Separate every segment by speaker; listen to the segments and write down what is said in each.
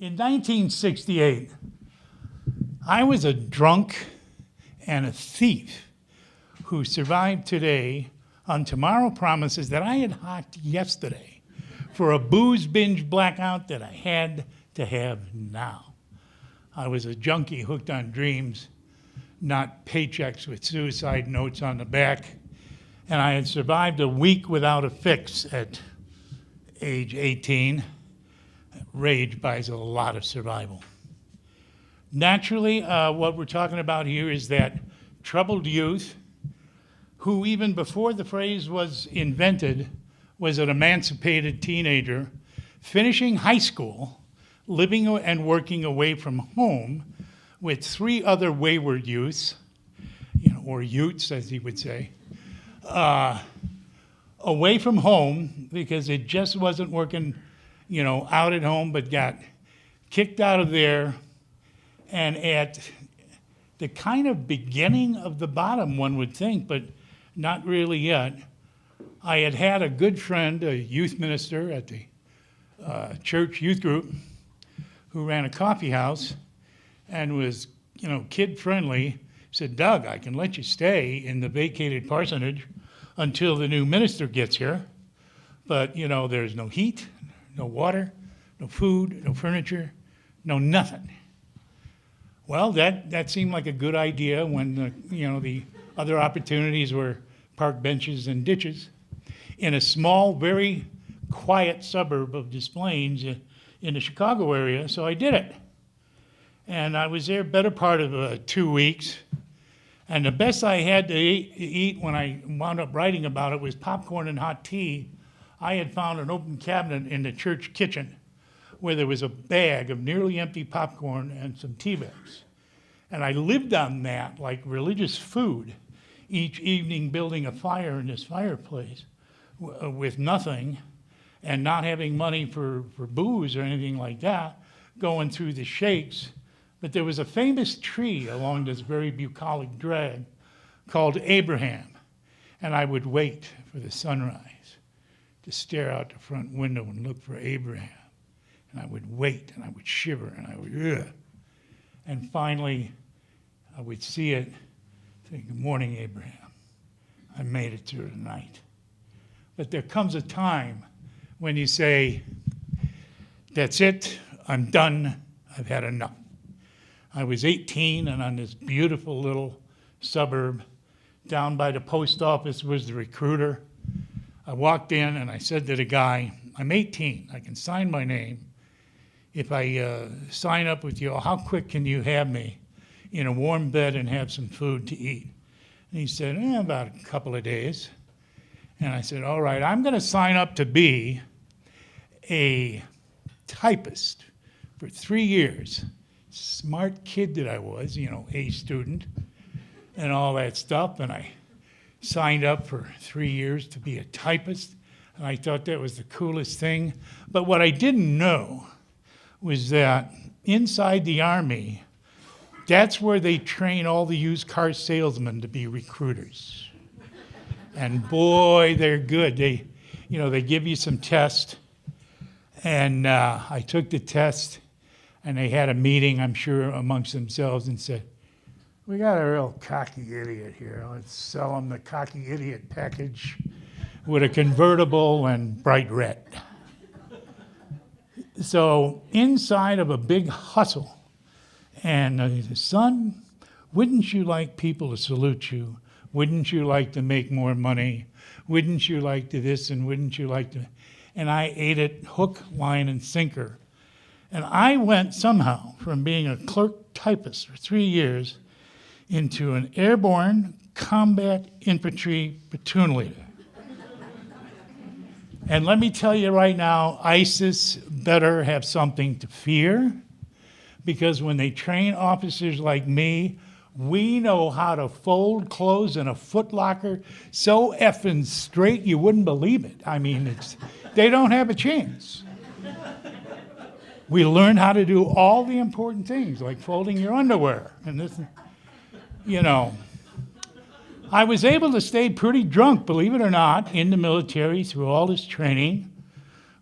Speaker 1: In 1968, I was a drunk and a thief who survived today on tomorrow promises that I had hocked yesterday for a booze binge blackout that I had to have now. I was a junkie hooked on dreams, not paychecks with suicide notes on the back, and I had survived a week without a fix at age 18. Rage buys a lot of survival. Naturally, what we're talking about here is that troubled youth who, even before the phrase was invented, was an emancipated teenager finishing high school, living and working away from home with three other wayward youths, or utes, as he would say, away from home because it just wasn't working, out at home, but got kicked out of there. And at the kind of beginning of the bottom, one would think, but not really yet, I had had a good friend, a youth minister at the church youth group, who ran a coffee house and was, kid-friendly. Said, Doug, I can let you stay in the vacated parsonage until the new minister gets here. But, there's no heat, no water, no food, no furniture, no nothing. Well, that seemed like a good idea when, the other opportunities were park benches and ditches in a small, very quiet suburb of Des Plaines in the Chicago area, so I did it. And I was there better part of 2 weeks. And the best I had to eat when I wound up writing about it was popcorn and hot tea. I had found an open cabinet in the church kitchen where there was a bag of nearly empty popcorn and some tea bags. And I lived on that like religious food, each evening building a fire in this fireplace with nothing and not having money for booze or anything like that, going through the shakes. But there was a famous tree along this very bucolic drag called Abraham, and I would wait for the sunrise to stare out the front window and look for Abraham. And I would wait, and I would shiver, and I would, ugh. And finally, I would see it, say, good morning, Abraham. I made it through the night. But there comes a time when you say, that's it, I'm done, I've had enough. I was 18, and on this beautiful little suburb, down by the post office was the recruiter. I walked in, and I said to the guy, I'm 18, I can sign my name. If I sign up with you, how quick can you have me in a warm bed and have some food to eat? And he said, about a couple of days. And I said, all right, I'm going to sign up to be a typist for 3 years. Smart kid that I was, A student and all that stuff. And I signed up for 3 years to be a typist. And I thought that was the coolest thing. But what I didn't know was that inside the Army, that's where they train all the used car salesmen to be recruiters. And boy, they're good. They give you some tests. And I took the test, and they had a meeting, I'm sure, amongst themselves and said, we got a real cocky idiot here. Let's sell him the cocky idiot package with a convertible and bright red. So inside of a big hustle, and he said, son, wouldn't you like people to salute you? Wouldn't you like to make more money? Wouldn't you like to this and wouldn't you like to? And I ate it hook, line, and sinker. And I went somehow from being a clerk typist for 3 years into an airborne combat infantry platoon leader. And let me tell you right now, ISIS better have something to fear, because when they train officers like me, we know how to fold clothes in a footlocker so effing straight you wouldn't believe it. I mean, they don't have a chance. We learned how to do all the important things, like folding your underwear. And this, I was able to stay pretty drunk, believe it or not, in the military through all this training,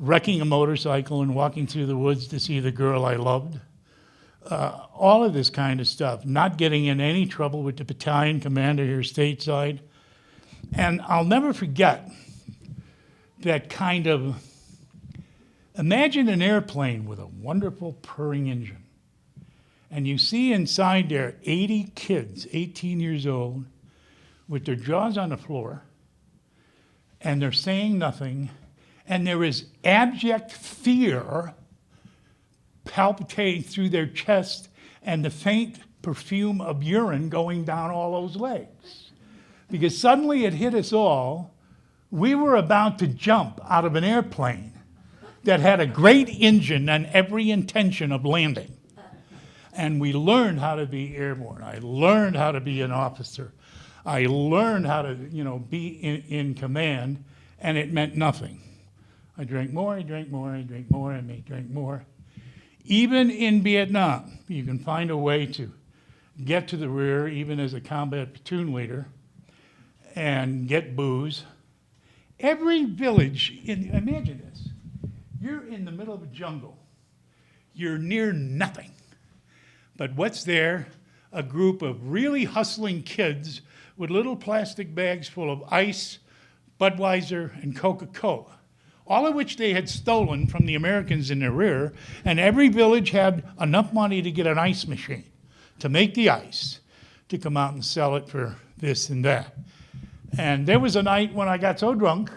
Speaker 1: wrecking a motorcycle and walking through the woods to see the girl I loved. All of this kind of stuff, not getting in any trouble with the battalion commander here stateside. And I'll never forget that kind of, imagine an airplane with a wonderful purring engine. And you see inside there 80 kids, 18 years old, with their jaws on the floor, and they're saying nothing, and there is abject fear palpitating through their chest and the faint perfume of urine going down all those legs. Because suddenly it hit us all, we were about to jump out of an airplane that had a great engine and every intention of landing. And we learned how to be airborne. I learned how to be an officer. I learned how to, be in command, and it meant nothing. I drank more, I drank more, I drank more, I may drink more. Even in Vietnam, you can find a way to get to the rear, even as a combat platoon leader, and get booze. Every village, imagine this, you're in the middle of a jungle. You're near nothing. But what's there? A group of really hustling kids with little plastic bags full of ice, Budweiser, and Coca-Cola, all of which they had stolen from the Americans in the rear, and every village had enough money to get an ice machine, to make the ice, to come out and sell it for this and that. And there was a night when I got so drunk,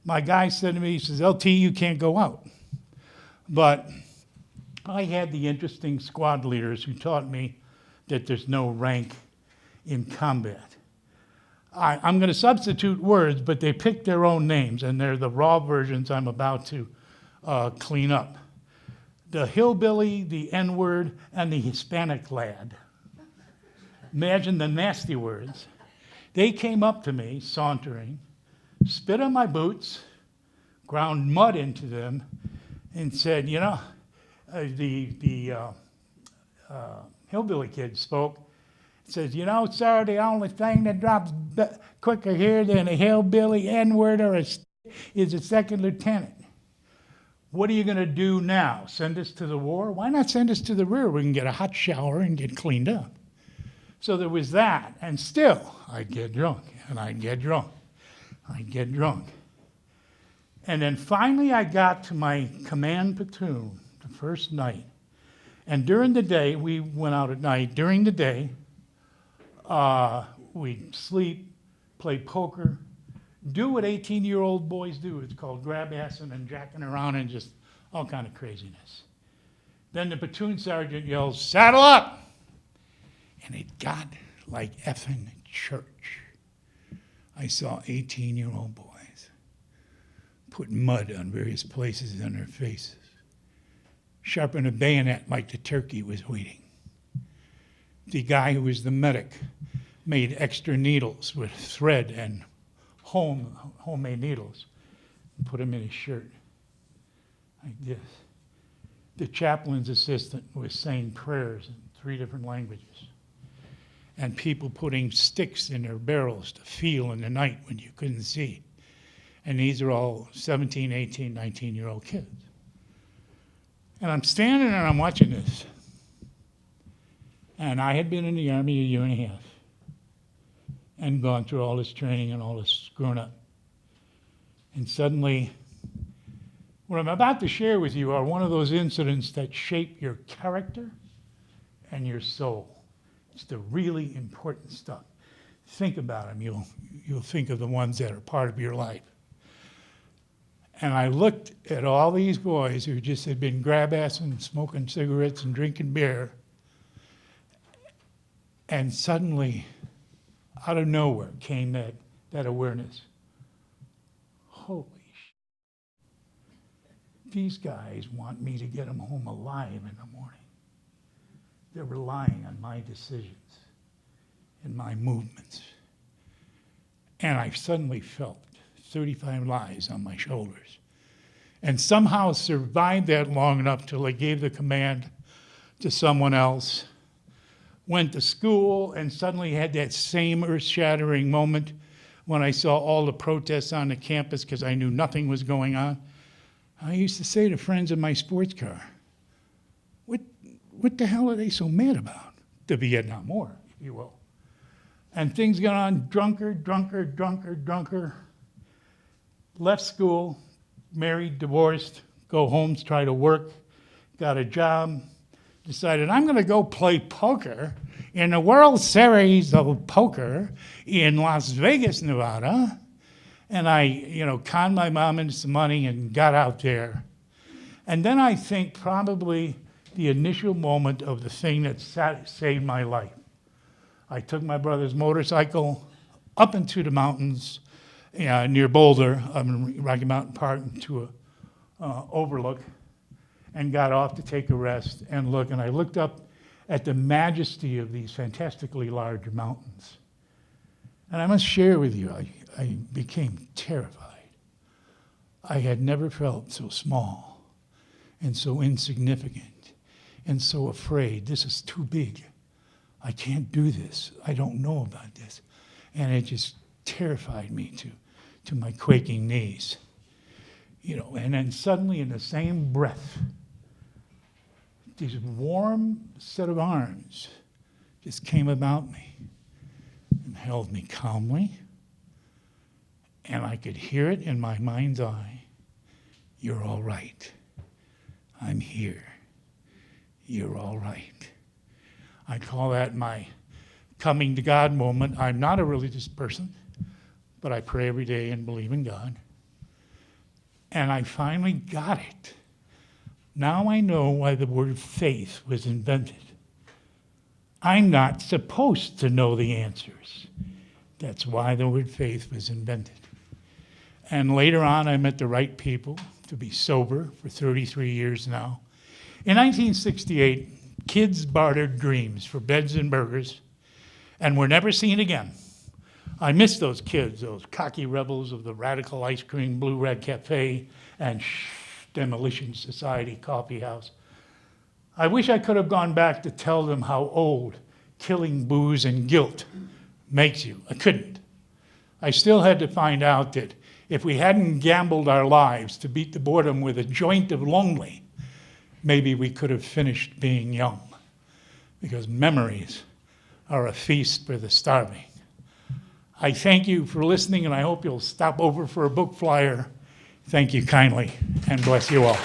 Speaker 1: my guy said to me, he says, LT, you can't go out. But I had the interesting squad leaders who taught me that there's no rank in combat. I'm going to substitute words, but they picked their own names, and they're the raw versions I'm about to clean up. The hillbilly, the N-word, and the Hispanic lad. Imagine the nasty words. They came up to me, sauntering, spit on my boots, ground mud into them, and said, the hillbilly kid spoke. Says, sir, the only thing that drops quicker here than a hillbilly N-word or is a second lieutenant. What are you going to do now? Send us to the war? Why not send us to the rear? We can get a hot shower and get cleaned up. So there was that. And still, I'd get drunk, and I'd get drunk. I'd get drunk. And then finally I got to my command platoon the first night. And during the day, we went out at night. During the day, we'd sleep, play poker, do what 18-year-old boys do. It's called grab-assing and jacking around and just all kind of craziness. Then the platoon sergeant yells, saddle up! And it got like effing church. I saw 18-year-old boys put mud on various places on their faces, sharpen a bayonet like the turkey was waiting. The guy who was the medic made extra needles with thread and homemade needles, put them in his shirt like this. The chaplain's assistant was saying prayers in 3 different languages. And people putting sticks in their barrels to feel in the night when you couldn't see. And these are all 17, 18, 19-year-old kids. And I'm standing and I'm watching this. And I had been in the Army a year and a half and gone through all this training and all this screwing up. And suddenly, what I'm about to share with you are one of those incidents that shape your character and your soul. It's the really important stuff. Think about them. You'll think of the ones that are part of your life. And I looked at all these boys who just had been grab-assing, smoking cigarettes and drinking beer. And suddenly, out of nowhere, came that awareness. Holy shit. These guys want me to get them home alive in the morning. They're relying on my decisions and my movements. And I suddenly felt 35 lives on my shoulders. And somehow survived that long enough till I gave the command to someone else, went to school, and suddenly had that same earth-shattering moment when I saw all the protests on the campus because I knew nothing was going on. I used to say to friends in my sports car, what the hell are they so mad about? The Vietnam War, if you will. And things got on drunker. Left school, married, divorced, go home, try to work, got a job, decided I'm going to go play poker in the World Series of Poker in Las Vegas, Nevada. And I, conned my mom into some money and got out there. And then I think probably the initial moment of the thing that saved my life. I took my brother's motorcycle up into the mountains near Boulder, in Rocky Mountain Park, to a overlook, and got off to take a rest and look. And I looked up at the majesty of these fantastically large mountains. And I must share with you, I became terrified. I had never felt so small and so insignificant and so afraid. This is too big. I can't do this. I don't know about this. And it just terrified me to my quaking knees. And then suddenly in the same breath, this warm set of arms just came about me and held me calmly. And I could hear it in my mind's eye. You're all right. I'm here. You're all right. I call that my coming to God moment. I'm not a religious person, but I pray every day and believe in God. And I finally got it. Now I know why the word faith was invented. I'm not supposed to know the answers. That's why the word faith was invented. And later on, I met the right people to be sober for 33 years now. In 1968, kids bartered dreams for beds and burgers and were never seen again. I miss those kids, those cocky rebels of the Radical Ice Cream Blue Red Cafe and Demolition Society Coffee House. I wish I could have gone back to tell them how old killing booze and guilt makes you. I couldn't. I still had to find out that if we hadn't gambled our lives to beat the boredom with a joint of lonely, maybe we could have finished being young. Because memories are a feast for the starving. I thank you for listening, and I hope you'll stop over for a book flyer. Thank you kindly, and bless you all.